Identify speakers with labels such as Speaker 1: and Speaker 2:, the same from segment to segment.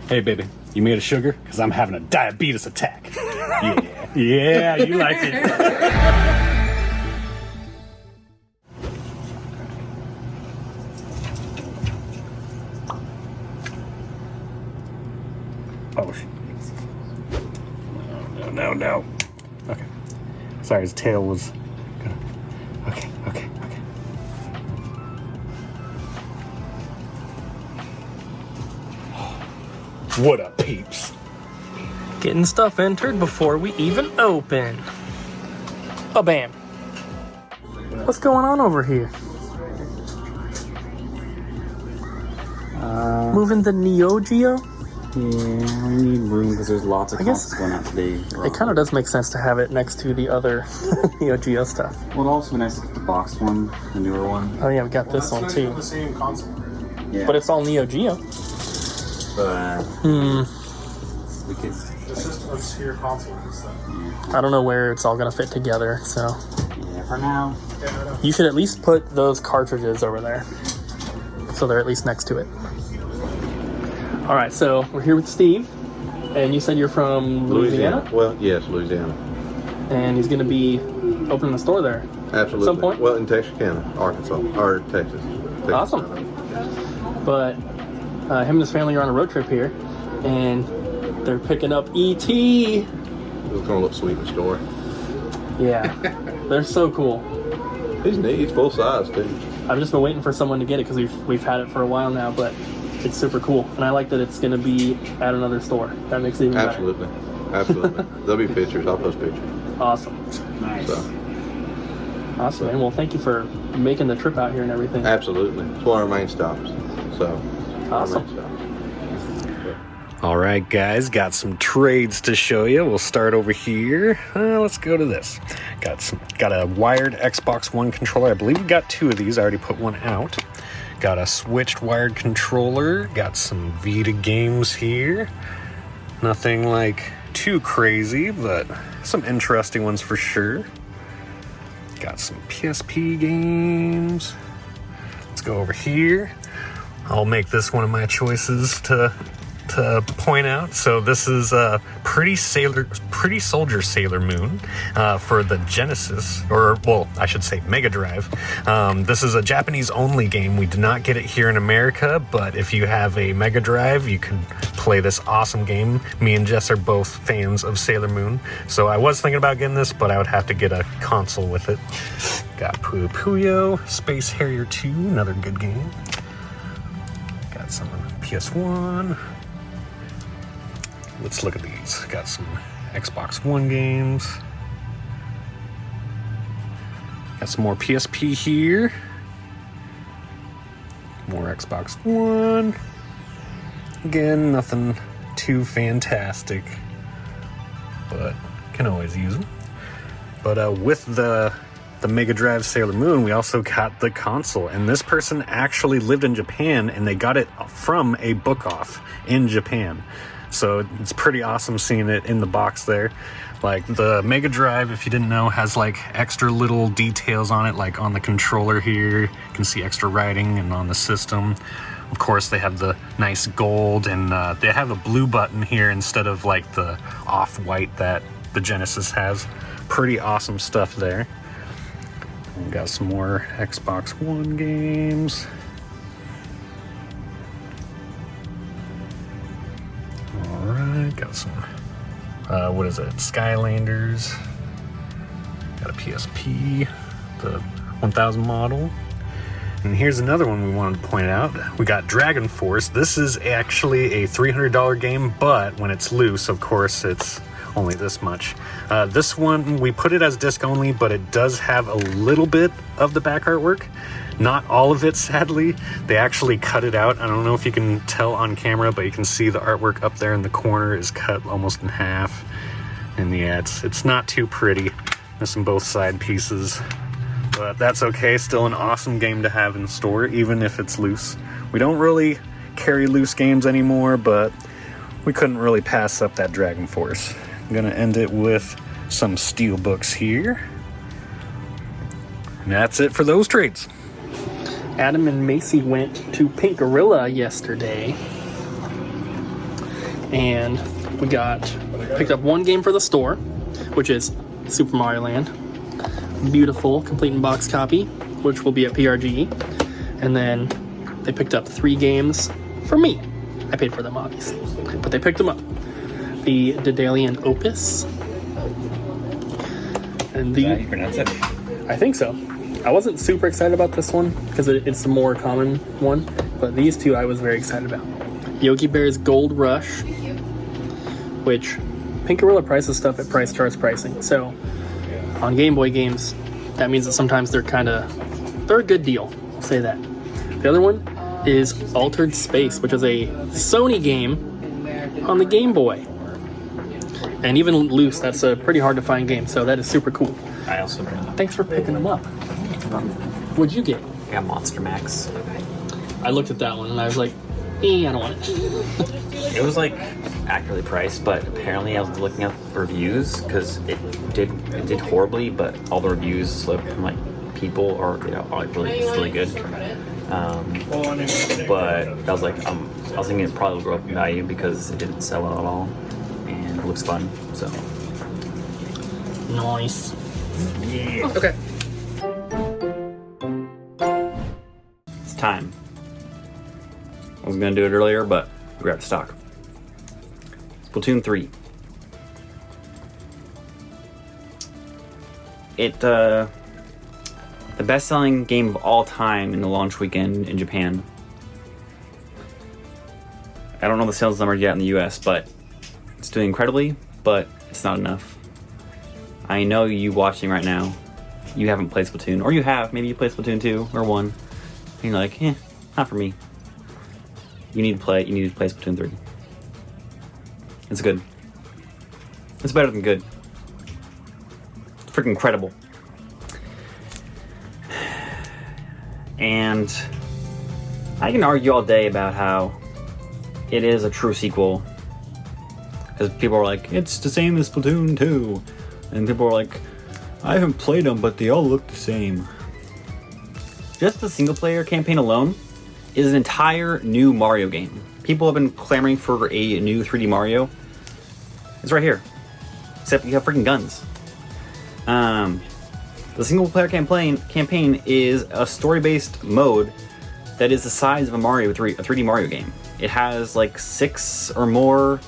Speaker 1: Hey, baby, you made of sugar? Because I'm having a diabetes attack. Yeah, yeah, you like it. Oh, shit. No. Okay. Sorry, his tail was... Okay. What up, peeps?
Speaker 2: Getting stuff entered before we even open. Ba-bam. What's going on over here? Moving the Neo Geo?
Speaker 1: Yeah, we need room because there's lots of consoles going out today.
Speaker 2: It kind of does make sense to have it next to the other Neo Geo stuff.
Speaker 1: Well, also nice to get the boxed one, the newer one.
Speaker 2: Oh yeah, we got this one too.
Speaker 3: The same console.
Speaker 1: Yeah.
Speaker 2: But it's all Neo Geo.
Speaker 1: But we could.
Speaker 3: It's just obscure consoles and stuff.
Speaker 2: I don't know where it's all gonna fit together, so.
Speaker 1: Yeah, for now.
Speaker 2: You should at least put those cartridges over there, so they're at least next to it. All right, so we're here with Steve, and you said you're from Louisiana?
Speaker 4: Well, yes, Louisiana.
Speaker 2: And he's going to be opening a store there.
Speaker 4: Absolutely.
Speaker 2: At some point?
Speaker 4: Well, in Texarkana, Arkansas, or Texas.
Speaker 2: Awesome. But him and his family are on a road trip here, and they're picking up E.T.
Speaker 4: It's going to look sweet in the store.
Speaker 2: Yeah, they're so cool.
Speaker 4: He's neat. He's full size, too.
Speaker 2: I've just been waiting for someone to get it because we've had it for a while now, but it's super cool. And I like that it's going to be at another store. That makes it even better.
Speaker 4: Absolutely. There'll be pictures. I'll post pictures.
Speaker 2: Awesome.
Speaker 1: Nice.
Speaker 4: So,
Speaker 2: Awesome, man. Well, thank you for making the trip out here and everything.
Speaker 4: absolutely. It's one of our main stops. So,
Speaker 2: Awesome.
Speaker 1: All right, guys, got some trades to show you. We'll start over here. Let's go to this. Got a wired Xbox One controller. I believe we got two of these. I already put one out. Got a switched wired controller. Got some Vita games here. Nothing like too crazy, but some interesting ones for sure. Got some PSP games. Let's go over here. I'll make this one of my choices to point out. So this is Pretty Soldier Sailor Moon for the Genesis, or well, I should say Mega Drive. This is a Japanese only game. We did not get it here in America, but if you have a Mega Drive, you can play this awesome game. Me and Jess are both fans of Sailor Moon, so I was thinking about getting this, but I would have to get a console with it. Got Puyo Puyo, Space Harrier 2, another good game. Got some PS1. Let's look at these. Got some Xbox One games. Got some more PSP here. More Xbox One. Again, nothing too fantastic, but can always use them. But with the Mega Drive Sailor Moon, we also got the console, and this person actually lived in Japan, and they got it from a book off in Japan. So it's pretty awesome seeing it in the box there. Like the Mega Drive, if you didn't know, has like extra little details on it, like on the controller here. You can see extra writing, and on the system. Of course, they have the nice gold, and they have a blue button here instead of like the off-white that the Genesis has. Pretty awesome stuff there. We got some more Xbox One games. Alright, got some, what is it, Skylanders. Got a PSP, the 1000 model. And here's another one we wanted to point out. We got Dragon Force. This is actually a $300 game, but when it's loose, of course, it's only this much. This one, we put it as disc only, but it does have a little bit of the back artwork. Not all of it, sadly. They actually cut it out. I don't know if you can tell on camera, but you can see the artwork up there in the corner is cut almost in half. And yeah, it's not too pretty. Missing both side pieces. But that's okay, still an awesome game to have in store, even if it's loose. We don't really carry loose games anymore, but we couldn't really pass up that Dragon Force. I'm gonna end it with some steel books here. And that's it for those trades.
Speaker 2: Adam and Macy went to Pink Gorilla yesterday. And we picked up one game for the store, which is Super Mario Land. Beautiful, complete in box copy, which will be at PRG. And then they picked up 3 games for me. I paid for them, obviously, but they picked them up. The Daedalian Opus. And
Speaker 5: Is that how you pronounce it?
Speaker 2: I think so. I wasn't super excited about this one because it's a more common one, but these 2 I was very excited about. Yogi Bear's Gold Rush, which Pink Gorilla prices stuff at Price Charts pricing. So on Game Boy games, that means that sometimes they're a good deal. I'll say that. The other one is Altered Space, which is a Sony game on the Game Boy. And even loose, that's a pretty hard to find game, so that is super cool.
Speaker 5: I also got
Speaker 2: Thanks for picking them up. What'd you get?
Speaker 5: Monster Max.
Speaker 2: I looked at that one and I was like, I don't want it.
Speaker 5: It was like accurately priced, but apparently I was looking at reviews because it did horribly, but all the reviews from like people are it's really good. But I was like, I was thinking it probably will grow up in value because it didn't sell well at all, and it looks fun. So
Speaker 2: Nice.
Speaker 5: yeah.
Speaker 2: Okay.
Speaker 5: It's time. I was gonna do it earlier, but we grabbed stock. Splatoon 3. The best-selling game of all time in the launch weekend in Japan. I don't know the sales numbers yet in the US, but it's doing incredibly, but it's not enough. I know you watching right now, you haven't played Splatoon, or you have, maybe you played Splatoon 2 or 1, and you're like, not for me. You need to play Splatoon 3. It's good. It's better than good. It's freaking incredible. And I can argue all day about how it is a true sequel. Because people are like, it's the same as Splatoon 2. And people are like, I haven't played them, but they all look the same. Just the single player campaign alone is an entire new Mario game. People have been clamoring for a new 3D Mario. It's right here. Except you have freaking guns. The single player campaign is a story-based mode that is the size of a 3D Mario game. It has like 6 or more,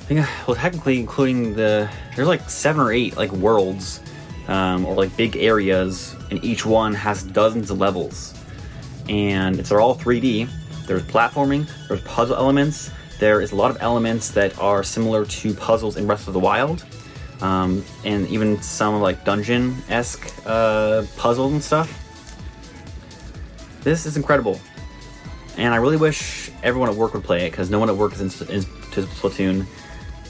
Speaker 5: technically including there's like 7 or 8 like worlds, or like big areas, and each one has dozens of levels. And they're all 3D. There's platforming, there's puzzle elements, there is a lot of elements that are similar to puzzles in Breath of the Wild. And even some like dungeon-esque puzzles and stuff. This is incredible, and I really wish everyone at work would play it because no one at work is into Splatoon.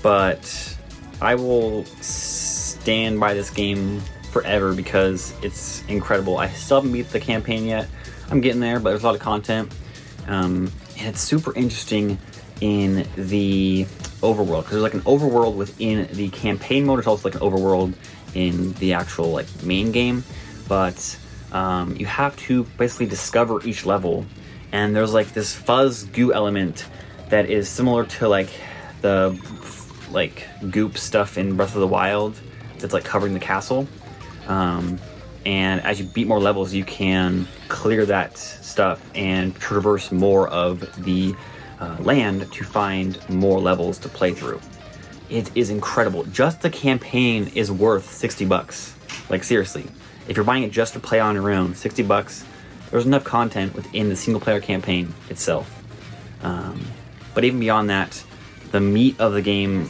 Speaker 5: But I will stand by this game forever because it's incredible. I still haven't beat the campaign yet. I'm getting there, but there's a lot of content, and it's super interesting in the overworld because there's like an overworld within the campaign mode. It's also like an overworld in the actual like main game, but you have to basically discover each level, and there's like this fuzz goo element that is similar to like the like goop stuff in Breath of the Wild that's like covering the castle, and as you beat more levels you can clear that stuff and traverse more of the land to find more levels to play through. It is incredible. Just the campaign is worth $60. Like seriously, if you're buying it just to play on your own, $60. There's enough content within the single player campaign itself. But even beyond that, the meat of the game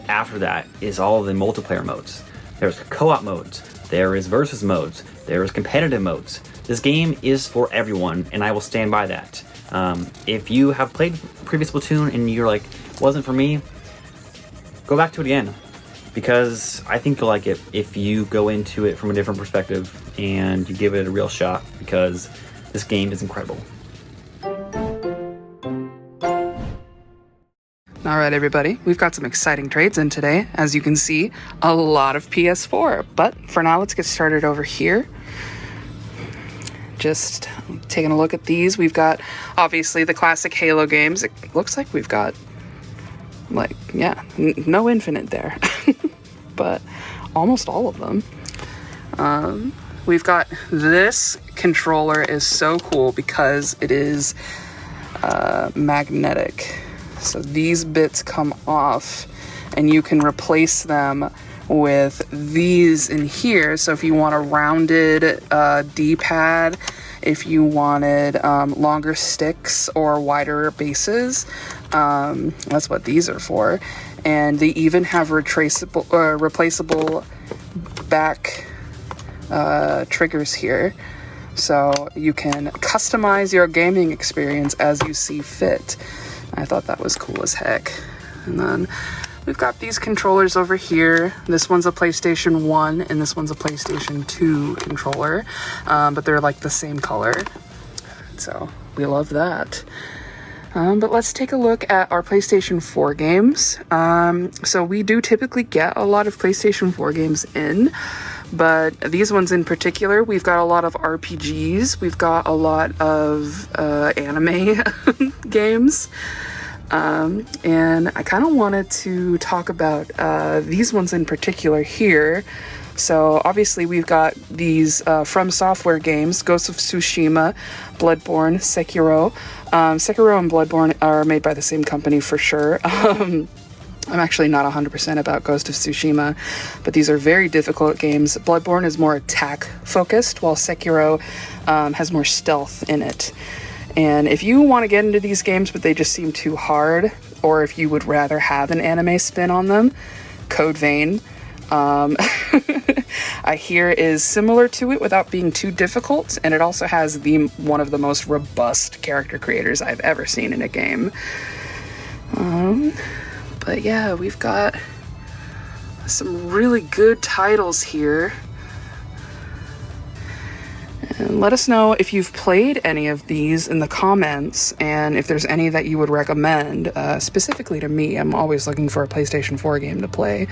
Speaker 5: after that is all the multiplayer modes. There's co-op modes, there is versus modes, there is competitive modes. This game is for everyone, and I will stand by that. If you have played previous Splatoon and you're like, wasn't for me, go back to it again, because I think you'll like it if you go into it from a different perspective and you give it a real shot, because this game is incredible.
Speaker 6: All right, everybody, we've got some exciting trades in today. As you can see, a lot of PS4, but for now, let's get started over here. Just taking a look at these. We've got, obviously, the classic Halo games. It looks like we've got Like, yeah, no infinite there. But almost all of them. We've got this controller is so cool because it is magnetic. So these bits come off and you can replace them with these in here. So if you want a rounded D-pad, if you wanted longer sticks or wider bases, that's what these are for. And they even have replaceable back triggers here. So you can customize your gaming experience as you see fit. I thought that was cool as heck. And then we've got these controllers over here. This one's a PlayStation 1 and this one's a PlayStation 2 controller, but they're like the same color. So we love that. But let's take a look at our PlayStation 4 games. So we do typically get a lot of PlayStation 4 games in, but these ones in particular, we've got a lot of RPGs. We've got a lot of anime games. And I kind of wanted to talk about these ones in particular here. So obviously we've got these From Software games, Ghost of Tsushima, Bloodborne, Sekiro. Sekiro and Bloodborne are made by the same company for sure. I'm actually not 100% about Ghost of Tsushima, but these are very difficult games. Bloodborne is more attack focused, while Sekiro has more stealth in it. And if you want to get into these games but they just seem too hard, or if you would rather have an anime spin on them, Code Vein, I hear is similar to it without being too difficult, and it also has one of the most robust character creators I've ever seen in a game. But yeah, we've got some really good titles here. And let us know if you've played any of these in the comments, and if there's any that you would recommend, specifically to me. I'm always looking for a PlayStation 4 game to play.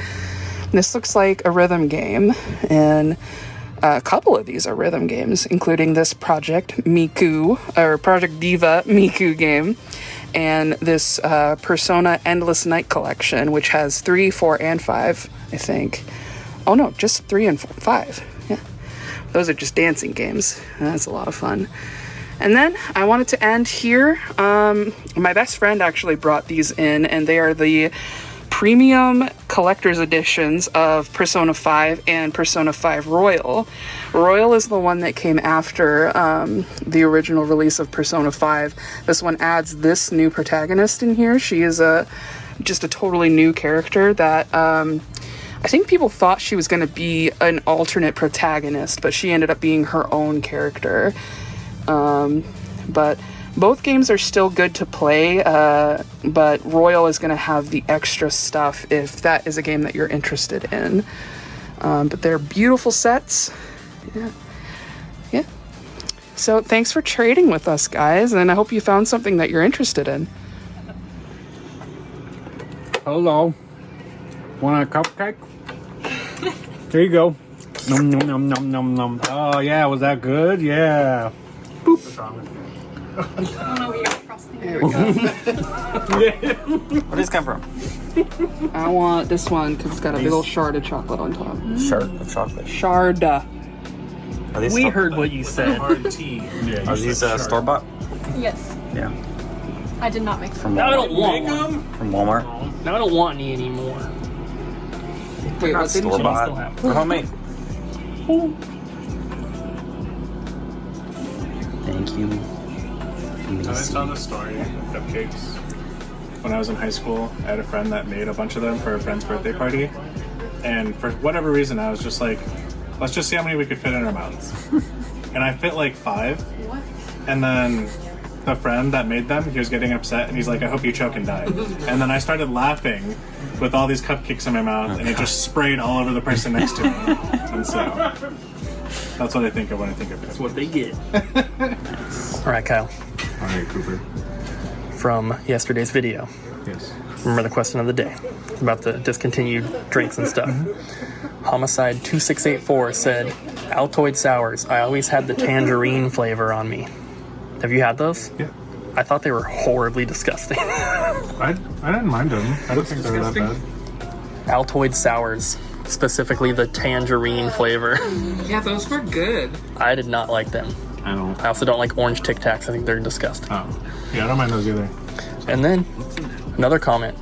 Speaker 6: This looks like a rhythm game, and a couple of these are rhythm games, including this Project Diva Miku game, and this Persona Endless Night Collection, which has 3, 4, and 5, I think. Oh no, just 3 and 5. Yeah. Those are just dancing games. That's a lot of fun. And then I wanted to end here. My best friend actually brought these in, and they are the premium collector's editions of Persona 5 and Persona 5 Royal. Royal is the one that came after the original release of Persona 5. This one adds this new protagonist in here. She is just a totally new character that I think people thought she was going to be an alternate protagonist, but she ended up being her own character. But both games are still good to play, but Royal is going to have the extra stuff if that is a game that you're interested in. But they're beautiful sets. Yeah. So thanks for trading with us, guys, and I hope you found something that you're interested in.
Speaker 1: Hello. Want a cupcake? There you go. Nom nom nom nom nom nom. Oh yeah, was that good? Yeah. Boop.
Speaker 6: There we go.
Speaker 5: Where did this come from?
Speaker 6: I want this one because it's got a big old shard of chocolate on top.
Speaker 5: Shard of chocolate.
Speaker 6: Shard.
Speaker 5: Are these
Speaker 2: We heard what you said.
Speaker 5: Are these store-bought?
Speaker 7: Yes.
Speaker 5: Yeah.
Speaker 7: I did not make them.
Speaker 5: From
Speaker 2: Now I
Speaker 5: Walmart.
Speaker 2: don't want one.
Speaker 5: From Walmart.
Speaker 2: Now I don't want any anymore.
Speaker 6: Wait, what's in
Speaker 2: Still
Speaker 5: Store-bought.
Speaker 2: have
Speaker 5: They're homemade. Thank you.
Speaker 3: I was telling the story of Cupcakes. When I was in high school, I had a friend that made a bunch of them for a friend's birthday party. And for whatever reason, I was just like, let's just see how many we could fit in our mouths. And I fit like 5.
Speaker 7: What?
Speaker 3: And then the friend that made them, he was getting upset and he's like, I hope you choke and die. And then I started laughing with all these cupcakes in my mouth and it just sprayed all over the person next to me. And so that's what I think of when I think of it.
Speaker 2: That's what they get. All right, Kyle.
Speaker 4: All right, Cooper.
Speaker 2: From yesterday's video.
Speaker 4: Yes.
Speaker 2: Remember the question of the day about the discontinued drinks and stuff. Homicide 2684 said, Altoid sours. I always had the tangerine flavor on me. Have you had those?
Speaker 4: Yeah.
Speaker 2: I thought they were horribly disgusting.
Speaker 3: I didn't mind them. I don't think they were that bad.
Speaker 2: Altoid sours, specifically the tangerine flavor.
Speaker 6: Yeah, those were good.
Speaker 2: I did not like them.
Speaker 3: I don't.
Speaker 2: I also don't like orange Tic Tacs. I think they're disgusting.
Speaker 3: Oh, yeah, I don't mind those either.
Speaker 2: And then another comment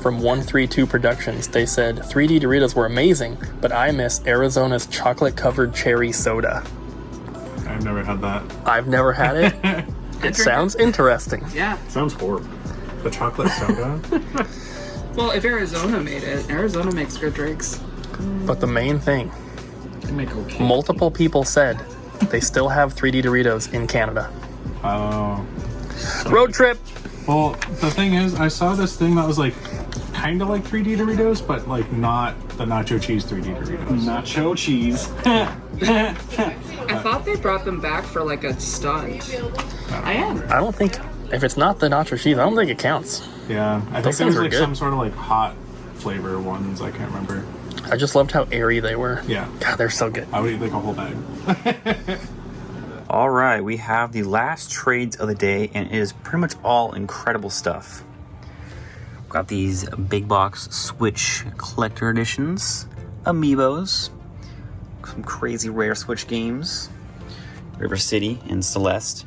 Speaker 2: from 132 Productions. They said 3D Doritos were amazing, but I miss Arizona's chocolate-covered cherry soda.
Speaker 3: I've never had that.
Speaker 2: I've never had it. It sounds interesting.
Speaker 6: Yeah.
Speaker 3: Sounds horrible. The chocolate soda.
Speaker 6: Well, if Arizona made it, Arizona makes good drinks.
Speaker 2: But the main thing,
Speaker 6: They make okay.
Speaker 2: multiple people said they still have 3D Doritos in Canada.
Speaker 3: Oh.
Speaker 2: Road trip.
Speaker 3: Well, the thing is, I saw this thing that was like kind of like 3D Doritos, but like not the nacho cheese 3D Doritos.
Speaker 1: Nacho cheese.
Speaker 6: I thought they brought them back for like a stunt. I am.
Speaker 2: I don't think, if it's not the nacho cheese, I don't think it counts.
Speaker 3: Yeah, I think
Speaker 2: Those
Speaker 3: there was
Speaker 2: things are
Speaker 3: like
Speaker 2: good.
Speaker 3: some sort of like hot flavor ones. I can't remember.
Speaker 2: I just loved how airy they were.
Speaker 3: Yeah,
Speaker 2: God, they're so good.
Speaker 3: I would eat like a whole bag.
Speaker 5: All right, we have the last trades of the day, and it is pretty much all incredible stuff. Got these big box Switch collector editions, amiibos, some crazy rare Switch games, River City and Celeste.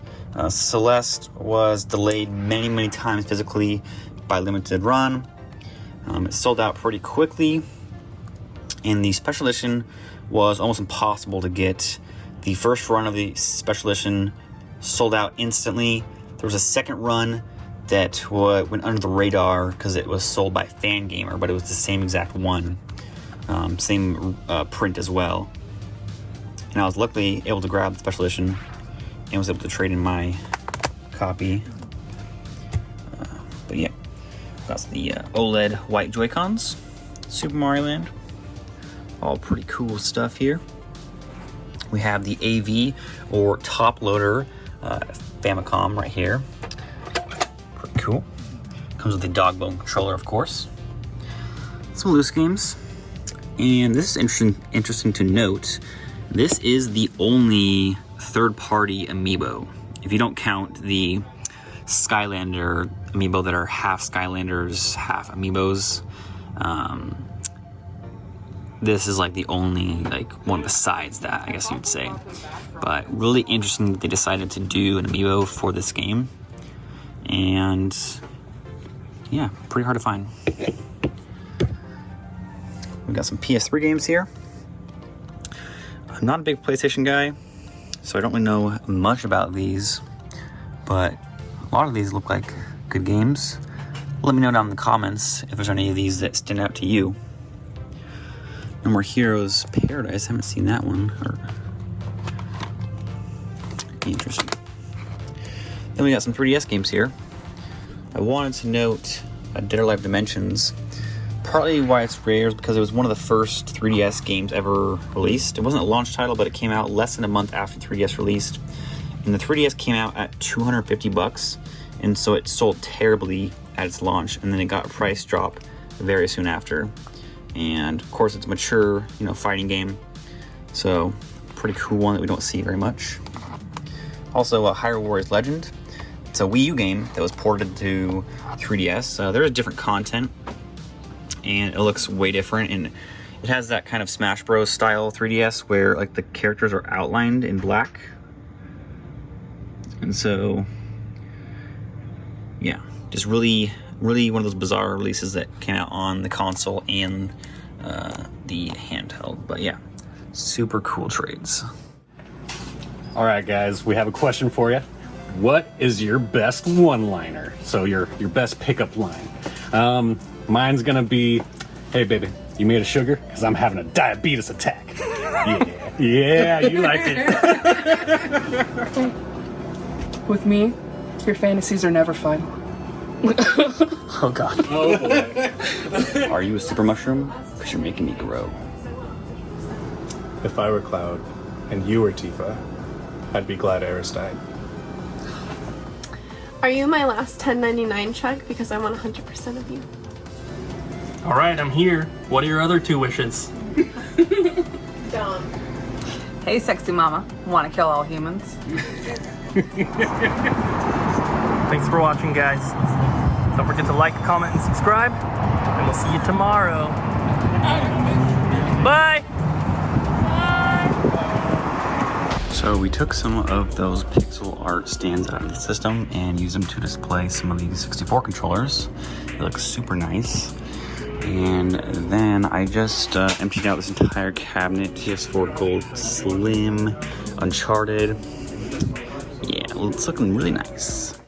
Speaker 5: Celeste was delayed many times physically by limited run. It sold out pretty quickly, and the special edition was almost impossible to get. The first run of the special edition sold out instantly. There was a second run that went under the radar because it was sold by Fangamer, but it was the same exact one, same print as well. And I was luckily able to grab the special edition and was able to trade in my copy. But yeah, that's the OLED white Joy-Cons, Super Mario Land. All pretty cool stuff here. We have the AV or top loader Famicom right here. Pretty cool. Comes with the dog bone controller, of course. Some loose games. And this is interesting to note. This is the only third-party amiibo. If you don't count the Skylander amiibo that are half Skylanders, half amiibos. This is like the only one besides that, I guess you'd say. But really interesting that they decided to do an amiibo for this game. And yeah, pretty hard to find. We got some PS3 games here. I'm not a big PlayStation guy, so I don't really know much about these, but a lot of these look like good games. Let me know down in the comments if there's any of these that stand out to you. No More Heroes Paradise, I haven't seen that one. Interesting. Then we got some 3DS games here. I wanted to note Dead or Alive Dimensions. Partly why it's rare is because it was one of the first 3DS games ever released. It wasn't a launch title, but it came out less than a month after 3DS released. And the 3DS came out at $250, and so it sold terribly at its launch, and then it got a price drop very soon after. And of course it's a mature, fighting game. So pretty cool one that we don't see very much. Also Hyrule Warriors Legend. It's a Wii U game that was ported to 3DS. There is different content and it looks way different, and it has that kind of Smash Bros style 3DS where the characters are outlined in black. And so yeah, just really one of those bizarre releases that came out on the console and the handheld. But yeah, super cool trades.
Speaker 1: All right, guys, we have a question for you. What is your best one-liner? So your best pickup line. Mine's gonna be, hey baby, you made of sugar? Because I'm having a diabetes attack. Yeah, you like it.
Speaker 6: With me, your fantasies are never fun.
Speaker 2: Oh God.
Speaker 1: Oh boy.
Speaker 5: Are you a super mushroom? Because you're making me grow.
Speaker 3: If I were Cloud and you were Tifa, I'd be glad Eris died.
Speaker 7: Are you my last 1099 check? Because I want 100% of you.
Speaker 2: All right, I'm here. What are your other two wishes?
Speaker 7: Dumb.
Speaker 8: Hey, sexy mama. Want to kill all humans?
Speaker 2: Thanks for watching, guys. Don't forget to like, comment, and subscribe. And we'll see you tomorrow. Bye!
Speaker 5: So we took some of those pixel art stands out of the system and used them to display some of these 64 controllers. It looks super nice. And then I just emptied out this entire cabinet, PS4 Gold Slim, Uncharted. Yeah, it's looking really nice.